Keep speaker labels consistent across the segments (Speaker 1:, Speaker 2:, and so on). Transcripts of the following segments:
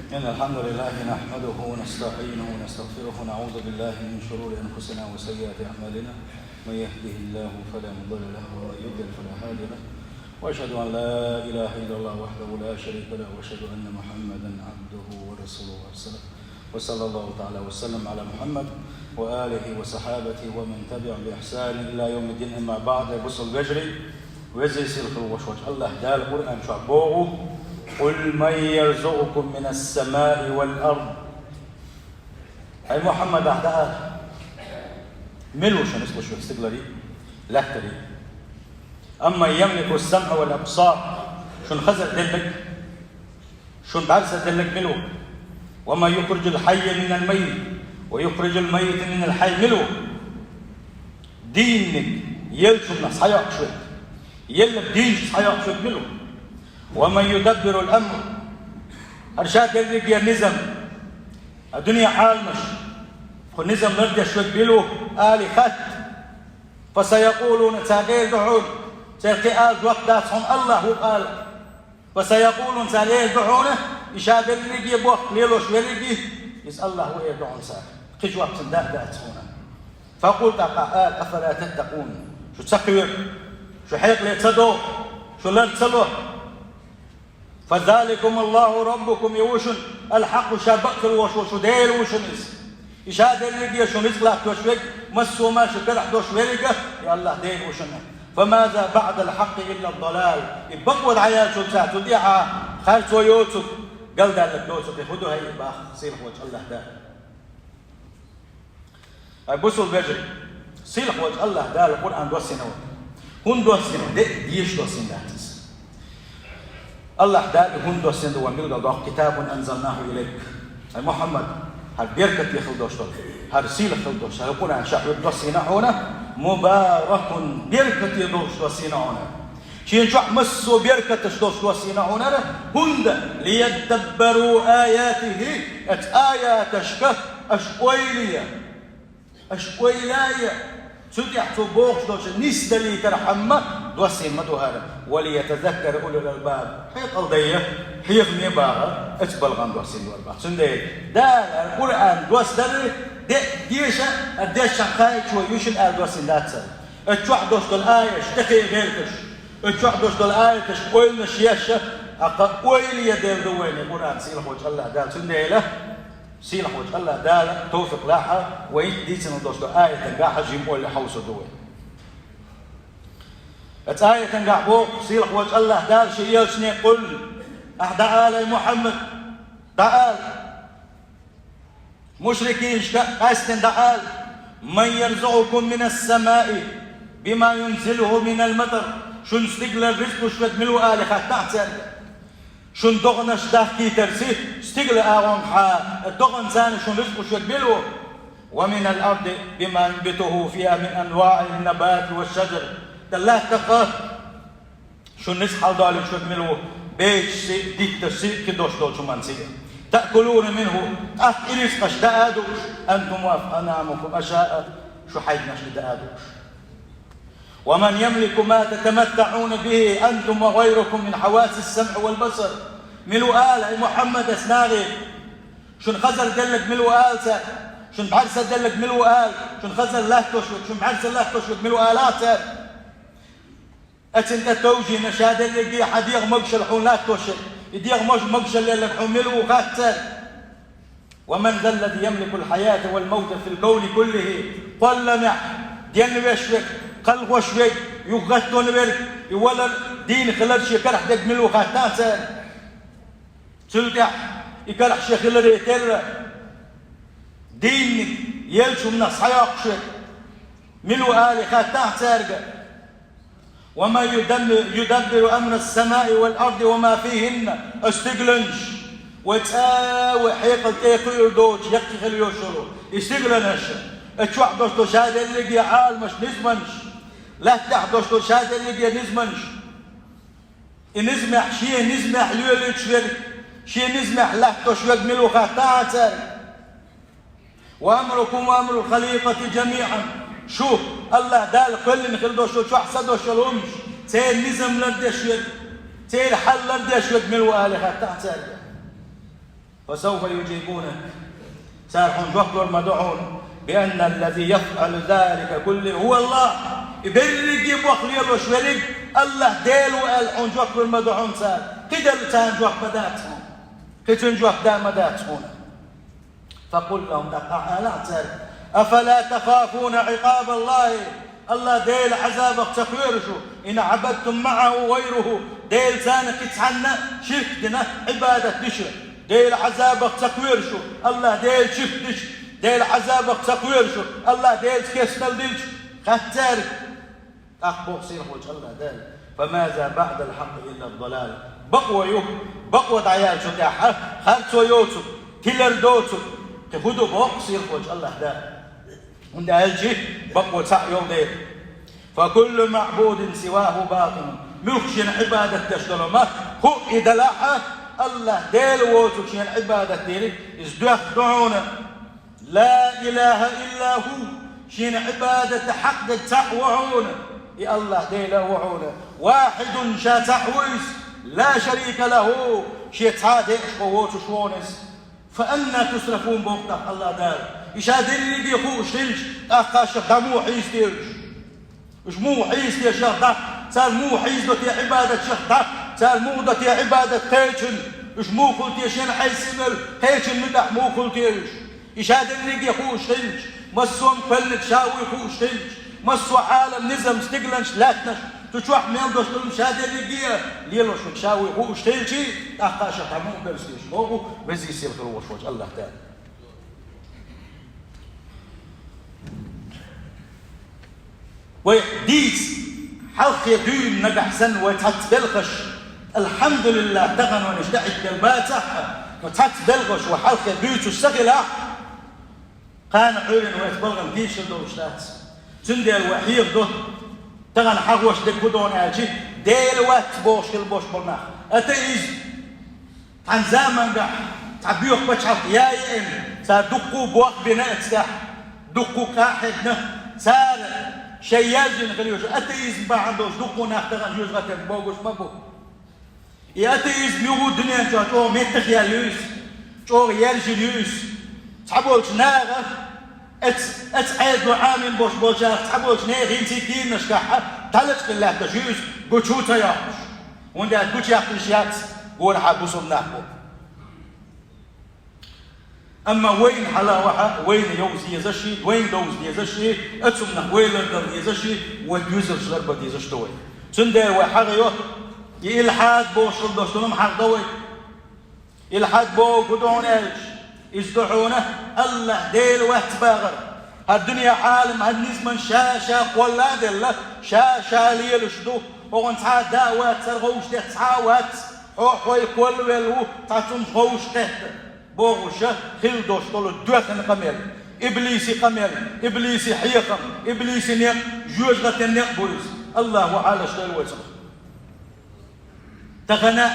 Speaker 1: إن الحمد لله نحمده ونستعينه ونستغفره ونعوذ بالله من شرور أنفسنا وسيئات أعمالنا. من يهده الله فلا مضل له ومن يضلل فلا هادي له. وأشهد أن لا إله إلا الله وحده لا شريك له وأشهد أن محمدا عبده ورسوله أرسله. وصلى الله تعالى وسلم على محمد وآله وصحابته ومن تبع بإحسان إلى يوم الدين. أما بعد بص البجري وزي سلك الوشوش الله دا القرآن شعبوه قل من يرزقكم من السماء والأرض. أي محمد أحدها ملوش نسبة شو استقلالي لا تري. أما يملك السمع والأبصار شن خزر دلك شن بعرسة دلك ملو. وما يخرج الحي من الميت ويخرج الميت من الحي ملو. دينك يلشم صحيح شوي يلب دين صحيح شوي ملو. ومن يدبر الأمر أرشاد يلقي النظام الدنيا حالمش النظام نرجع شوي بلو آلي خط فسيقولون تاغير دعون سيقي آل وقت داتهم الله قال فسيقولون تاغير دعونه إشاد يلقي بوقت ليلوش يلقي يسأل الله هو يدعون ساك قج وقت داتهم فقلت قال أفلا تتقون شو تسكير شو حيق ليتصدو شو لا تصلوا فذلكم الله ربكم يوشن الحق شابك الوشوش دير وشنس إشاد اللي يشنس لا توشوك مسو ما شكرح دوشويك يا الله دير وشن. فماذا بعد الحق إلا الضلال. يبقوا عيال شو ساعة تضيعها خالتو يوتك قال ذلك دوتك يخدوا هاي باخ سيلح وجه الله ده. بصوا البجري سيلح وجه الله ده القرآن دوسينه هون دوسينه ديش دوسين ده الله دال هون دوسين دو وميل دو كتاب أنزلناه إليك. محمد هل بيركت يخل دوشتول هل سيل خل دوش هل يكون عن شعب دوسينا هنا مبارك بيركت يدوش دوسينا هنا شين شو مسو بيركت دوش دوسينا هنا هند ليدبروا آياته آيات أشكه أشويلية سودي احتبوخ دوش نسدلي ترحمة دوسين مدو هذا وليتذكر أولي الألباب حيق الضيّة حيق ميباغة اتبلغان دوسين والباب سندي دا القرآن دوس دل ديشة الديشة خايك شو يوشن آل دوسين داتسل اتشوح دوش دول آية اشتخي غيركش اتشوح دوش دول آية تشقويل نشيشة أقويل يدير دوين القرآن سيلح وجه الله دال سندي له سيلح وجه الله دال توفق لاحة ويديسن دوش دول آية تنقاحة جيمول لحوص دوين آية تنقع بوق سيلح وجه الله دال شيء يلسني قل أحدى آل محمد تعال مشركين قاستن تعال من يرزقكم من السماء بما ينزله من المطر شن استقل الرزق شوت ملو آل خطأت شن دغنش داخكي ترسي استقل آوان حا الدغن زان شن رزق شوت ملو. ومن الأرض بما ينبته فيها من أنواع النبات والشجر دلاه تقى شو نسحل دالي شو تملو بيش سي ديك تسي كدوش دول شو منسي تأكلون منه إليس قش دادوش أنتم وأنامكم أشاء شو حيدناش دادوش. ومن يملك ما تتمتعون به أنتم وغيركم من حواس السمع والبصر ملو آل محمد أسناغي شن خزر دلك ملو آل سا شن بعرس دلك ملو آل شن خزر لا تشوك شن بعرس لا تشوك ملو آلات أنت توجي نشاد اللي حديق مقشل حونات توشل يديق مقشل اللي حمله وقاتل. ومن ذا الذي يملك الحياة والموت في الكون كله قل نح دين بشوك قلق وشوك يغطون برك يولى دين خلال شكرح دق ملو قاتل سلطح يكرح شيخ اللي يتر دينك يلشو من الصياق شك ملو آلي قاتل سارقة. وما يدبر أمر السماء والأرض وما فيهن استقلنش وتساوي حيق التيقير دوش يقي خلي يوشرو استقلنش اتشوح دوشتو شاد اللي جي عالمش نزمنش لا تحدوشتو شاد اللي جي نزمنش نزمح شي نزمح ليوليك شويرك شي نزمح لا توشوك ملو خاتاعتر. وأمركم وأمر الخليقة جميعا شوف الله دال كل نخل دوشو شو أحسن دوشو لهمش تيل نزم لردشوك تيل حل لردشوك ملو آلهة تحتاج فسوف يجيبونك سارحون جوكلور مدعون بأن الذي يفعل ذلك كله هو الله. يبرق يبوخ ليلوش ورق الله ديلو الحون جوكلور مدعون سار قدر تان جوك مداتهم قتن جوك دا مداتهم. فقل لهم تعالى أفلا تخافون عقاب الله؟ الله ديل عذابك تخويرشو إن عبدتم معه غيره ديل سانك تحنى شرك دنا عبادة دشر ديل عذابك تخويرشو الله ديل شرك دش ديل عذابك تخويرشو الله ديل كسنل دلش خاتر أخبر سير وجه الله ديل فماذا بعد الحق إلا الضلال. بقوة عيال شو يا خالتو يوتو تيلر دوتو تهدو بقصير وجه الله ديل عند الجه بقوة سعيون ديل. فكل معبود سواه باطن ملخشين عبادة تشترمات هو إدلاحة الله ديل ووتوشين عبادة ديل ازدوخ دعونا لا إله إلا هو شين عبادة حق تحوعونا يا الله ديل وعونا واحد شا تحويس لا شريك له شي تعادي ووتوشونس فأنا تصرفون بوقتك الله دار يشاد اللي بيخوش تلج أخاش دمو حيس تلج مش مو حيس يا شهدة صار مو حيس دوت يا عبادة شهدة صار مو دوت يا عبادة تيجن مش مو قلت يا شين حيسمر تيجن مدح مو قلت يش يشاد اللي بيخوش تلج مسوم كلك شاوي خوش تلج مسو عالم نزم استقلنش لاتنش تشوح ميل دوش تلم شاد اللي بيه ليلوش شاوي خوش تلجي أخاش دمو برسيش هو بزي يصير خلوش وجه الله تعالى. ويديس حلق يدين نجح سن وتحت بلغش الحمد لله تغن ونشدع الكلبات وتحت بلغش وحلق يدين تشتغل كان عين ويتبلغن ديش الدوشات تندي الوحيد ده تغن حقوش دكودون اجي ديل وقت بوش البوش بالناخ اتيز عن زمان ده تعبيوك بتشعط يا ام صار دقوا بوق بناء تسح دقوا كاحدنا صار شياجين غليوش أتيز ما عندوش دقوا ناختغن يوز غتن بوغوش مبو يا أتيز ميو دنيا جاتو ميتخ يا ليوس جو يرجي ليوس تحبولش ناغة اتعيد وعامين بوش بوشاخ تحبولش ناغين تيكين نشكاحة تلت بالله تجيوس بوشو تياش وندي بوش ياقلش يات قول حابوسو ناحبو. أما وين حلاوة وين يوز يزشي وين دوز يزشي أتسمنا وين الدر يزشي واليوزر شغربة يزشتوي تندى وحاجة يلحد بوش الدستون حق دوي يلحد بو قدون إيش يزدحونه الله ديل واتباغر هالدنيا عالم هالنزمن شاشة ولا دلة شاشة ليلشدو وغن تعاد داوات سرغوش تحت تعاوات حوحوي كل ويلو تعتم غوش تحت بوغوشة خيل دوش طولو دوثن قميل إبليسي قميل إبليسي حيقم إبليسي نيق جوج غتن نيق بوليس الله وعالى شغل ويسر تغنى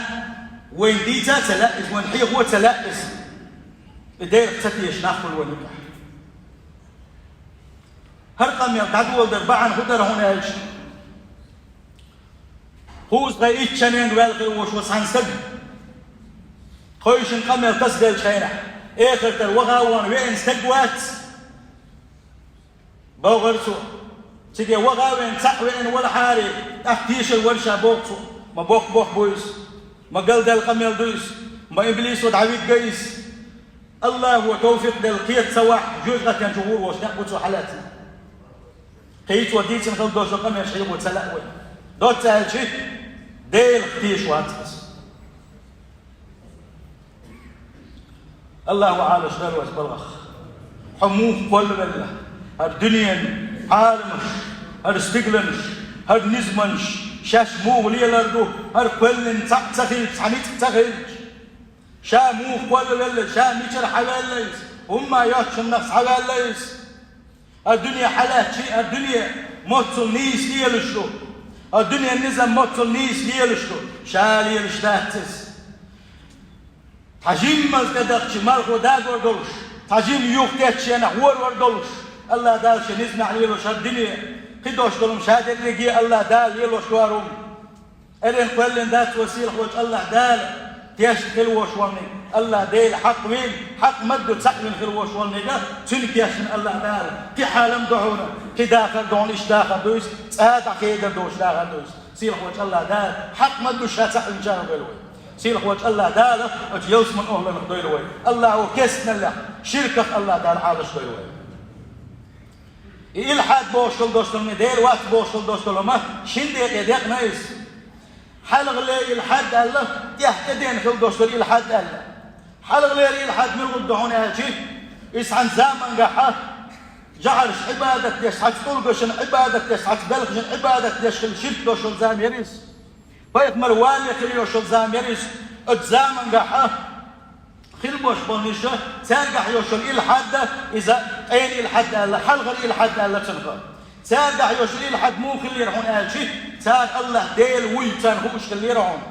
Speaker 1: وين ديتا تلائس وين حيق هو تلائس داير تتيش ناخل ونبح هر قميل تعدو الدربعان خدر هنا يلش خوز غايت شنين والغي وش وسعن سد خويش نقمل تصدر شينا اخر تلوغاوان وين استقوات بوغرسو تيجي وغاوين تحوين ولا حاري افتيش الورشة بوغسو ما بوخ بويس ما قلد القمل دويس ما إبليس ودعويت قيس الله هو توفيق دلقيت سواح جوزغة كان جهور وش نقبتو حالاتي قيت وديت مثل دوش القمل شعيب وتسلقوي دوت سهل شيء ديل اختيش واتس الله وعالى شغل واسبلغخ حموف كل بالله الدنيا عالمش هالاستقلنش هالنزمنش شاشمو ليلاردو هالكل تخيل تحميت تخيل شاموف كل بالله شاميشر حواليس وما ياتش النفس حواليس الدنيا حالات شيء الدنيا موتل نيس ليلشتو الدنيا النزم موتل نيس ليلشتو شالي رشتاتس تجيم مزقدقش مالخو داغور دولش تجيم يوختش انا ور دولش الله دالش نسمع ليلوش الدنيا قدوش دولم شهادة لقي الله دال ليلوش وارم ارين كلن دات وسيل خوش الله دال تيش خلوش والني الله ديل حق وين حق مدو تسقين خلوش والني تنك يشن الله دال كي حالم دعونا كي داخل دون إيش داخل دويس سهاد عقيدة دوش داخل دويس سيل خوش الله دال حق مدو شاتح إنجان بلوي سيل خوش الله دال أجيوس من أهل نقدوي الله وكسنا الله شركة الله دال عالش دوي إلحاد بوشل دوستلمي ديل وقت بوشل دوستلما شندي يديق نايس حلق لي الحد الله يحتدين في الدستور الحد الله حلق لي الحد من الدعون هالشي يسعن زمن قحة جعلش عبادة يسحق طلقشن عبادة يسحق بلغشن عبادة يشكل شرك دوشل زام يريس فيكمل والي خليوشل زام يريس الزمن قحة خلبوش بونيشة سارقح يوشل الحد إذا أين الحد الله حلق الحد الله تنقل سارقح يوشل الحد مو خلي رحون هالشي سار الله ديل ويتان هوش اللي راهون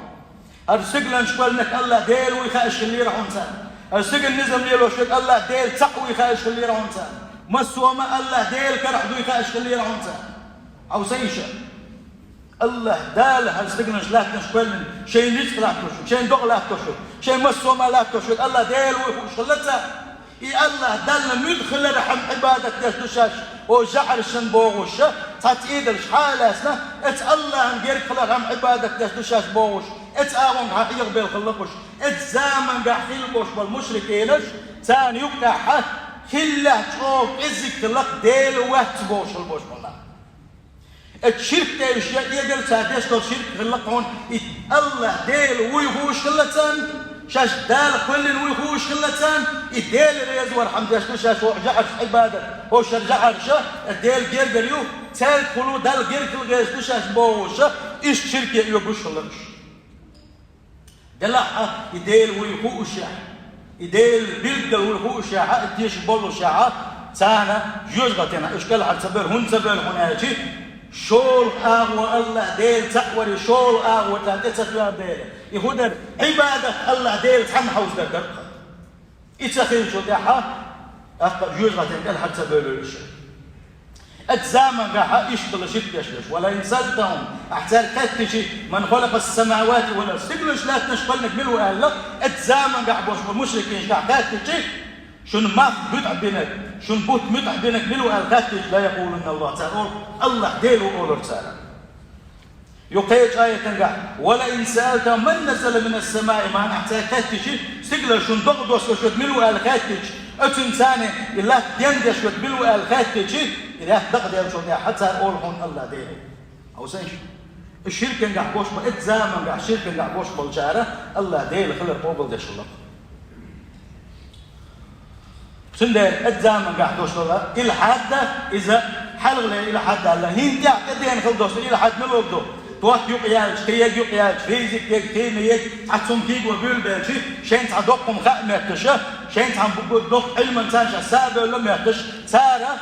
Speaker 1: ارسقلن شقلنك الله ديل ويخاش اللي راهون سان ارسقل نزم ليلو شق الله ديل تقوي خاش اللي راهون سان مسوما الله ديل كرحدو يخاش اللي راهون سان او سيشه الله دال ارسقلن شلاك نشقلن شيء نجق لا تشو شيء دوق لا تشو شيء مسوما لا تشو الله ديل ويخوش خلتها اي الله دل مدخل رحم عبادك تشاش وجعل شن بوغوش تاتيدر شحال اسنا ات الله نغير خلهم عبادك تشاش بوغوش ات اون يقبل خلقوش ات زامن قاع خلقوش بالمشركينش ثاني يقطع خله توك ازك تلق ديل وقت بوش البوش والله الشرك تاع يقدر تادش شرك خلقون الله ديل ويهوش خلتان شاش دال كل ويخوش خلتان الديل ريز والحمد لله شاش جعل عباده هو شرجع شا الديل غير غيريو تال كلو دال غير كل غير شاش بوش ايش شركه يبوش خلش دلع الديل ويخوش الديل بيلد ويخوش اديش بولو شاعه سانا جوجتنا اشكال على سبر هون سبر هناجي شول اغوى الله ديل تقوري شول اغوى تاتسا ديل يهودن عبادة الله ديل تحم حوز درقة يتسخين شو داحة جوز غتين قال حتى بلوش الزامن قاحة يشتغل شد يشلش ولا ينسدهم احتال كتشي من خلق السماوات والارض تقلش لا تنشقلنك ملو قال لك الزامن قاح بوش المشركين قاح كتشي شن ما بيتع بينك شن بوت متع بينك ملو قال كتش لا يقولون الله تعالى الله ديل وقول رسالة يقيج آية تنقع ولئن سألتهم من نزل من السماء ما نحتاج كاتشي سجل شن ضغط وسوشت ملو قال كاتش أتنساني الله يندش وتبلو قال كاتشي إله ضغط يا شو حتى أقول هون الله ديل أو سيش الشرك نقع بوش بإتزام نقع الشرك نقع بوش بالجارة الله ديل خلر قوبل دش الله سندال إتزام نقع دوش الله إلى حد إذا حلق له إلى حد الله هين دع كدين خل دوش إلى حد ملو بدو توات يقياج كياج يقياج فيزيك كين يج عتم كيج وبيل بيجي شين تعدقهم خامة تشة شين تعم بدق علم تنشة سابع لما يتش سارة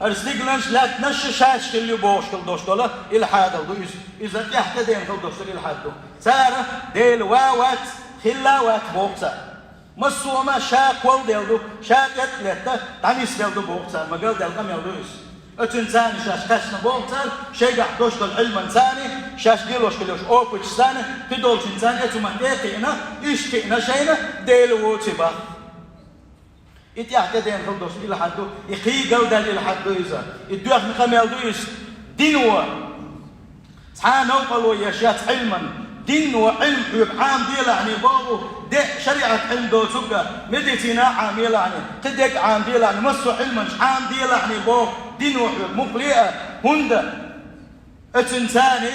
Speaker 1: أرسلناش لا تنششاش كل يبوش كل دوش دولا إلى حد دويس إذا تحتدين كل دوش إلى حد دو سارة ديل واوات خلاوات بوقتا مسوما شاك والديلدو شاك يتلتا تانيس ديلدو بوقتا ما قال ديلقم يلدويس اتنساني شاش كاشنا بوقتال شيء قاعد دوش العلم انساني شاش ديلوش كلوش اوبوش ساني تدولش انساني اتو من ديقينا ايش كينا شينا ديلو تبا اتياح كدين خلدوش الى حدو يخي قلدا الى حدو يزا يدوح مخام يلدويس دينوا سحان اوقلوا يشات علما دين وعلم يبعام ديلا يعني بابو دي شريعة علم دو تبقى مديتنا عام يلا يعني تدك عام ديلا يعني مسو علما عام ديلا يعني بابو دين وحب مقلئة هندا اتنساني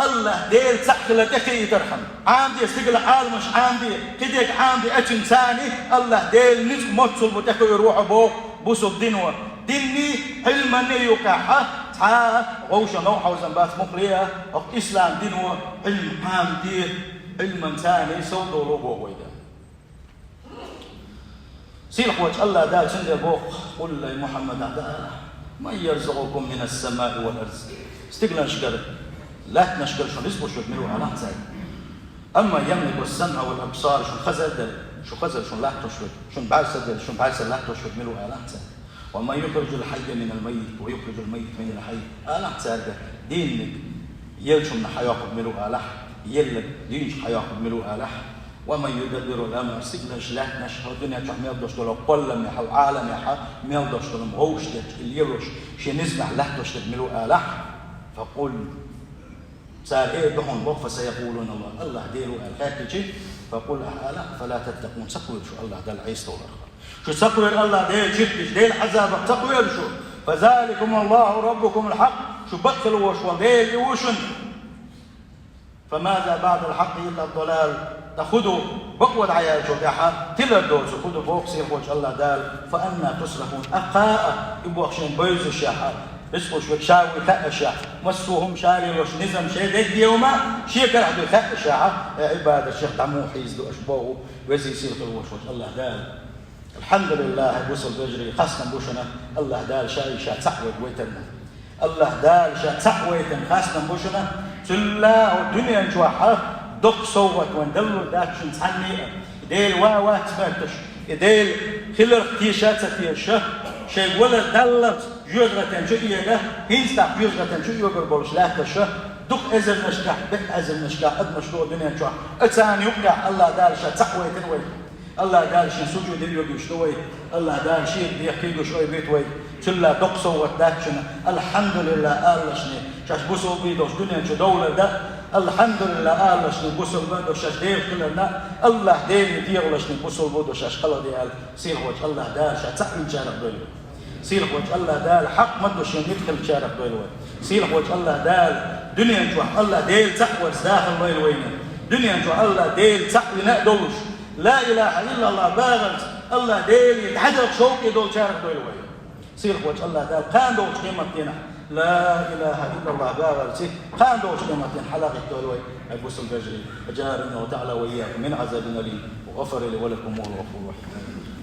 Speaker 1: الله ديل تحتل تكي ترحم عام دي استقل عالمش عام دي كديك عام دي اتنساني الله ديل نزق متصل بتكي يروح بو بوسو دينوا ديني علما يوقعها تا غوشة نوحة وزنبات مقلئة إسلام دينوا علم عام دي علما ثاني سودو لوبو ويدا سيلق وجه الله دال سند بوق قل يا محمد عداله من يرزقكم من السماء والارض استقلال شكر لا تنشكر شو نسبه شو تملوا على حساب اما يملك السمع والابصار شو خزل شو خزل شو لا تشوت شو بعسل شو بعسل لا تشوت تملوا على حساب وما يخرج الحي من الميت ويخرج الميت من الحي على حساب دينك يلشم حياكم تملوا على يلب دينش حياخد ملو آلح ومن يدبر الأمر سيجلش لا نشهد الدنيا تحمي يلدوش دولو قلم يحو عالم يحو ميلدوش دولو مغوش اليلوش شي نسمع لحدوش ملو آلح فقل سأل إيه دهون وقف سيقولون الله ديروا الخاتجي فقل أهلا فلا تتقون سقوي شو الله دل عيسى ولا شو سقوي الله ديل جبتش ديل عذاب سقوي شو فذلكم الله ربكم الحق شو بطلوا وشو ديل وشن فماذا بعد الحق إلا الضلال تأخذوا بقوة عيال شو بيحا تلر دول خذوا فوق سير وجه الله دال فأنا تصرفون أقاء يبغى شين بيزو الشاحة بس وش بتشاوي كأشة مسوهم شاري وش نزم شيء ذي يوما شيء كره كأشة عبادة الشيخ طموح يزدو أشبوه وزي يصير وش الله دال الحمد لله وصل بجري خاصة بوشنا الله دال شاي شا تسعوي بويتنا الله دال شا تسعوي خاصة بوشنا تلا والدنيا نجوحها دق صوت وندلوا داكشن تعني ديل واوا تبرتش ديل خلر تيشات تيشه شيء ولا دلت جوزغتن شو يده هينستع جوزغتن شو يقول بولش لا تشه دق ازل نشكح بك ازل نشكح قد مشروع دنيا نجوح اتسان يوقع الله دال شا تسعوي تنوي الله دال شي سجود يوقي شوي الله دال شي بيحكي شوي بيت وي تلا دق صوت داكشن الحمد لله الله شاش بوسو بيدوش دنيا شو دولة ده الحمد لله الله شنو بوسو بيدوش شاش دير كلنا الله دير يدير ولا شنو بوسو بيدوش شاش خلا ديال سير وجه الله دال شاش تعمل شارك دولة سير وجه الله دال حق مدوش يدخل شارك دولة سير وجه الله دال دنيا نجوح الله ديل تقوى داخل وين وين دنيا نجوح الله ديل تقوى نقدوش لا إله إلا الله باغت الله ديل يتحدث شوق يدول شارك دولة وين سير وجه الله دال كان دوش قيمة دينا لا إله إلا الله باغرتي قام دوش قيمتين حلقة دولوي أبوس الفجري أجارنا وتعالى وإياكم من عذاب أليم وغفر لي ولكم والغفور الرحيم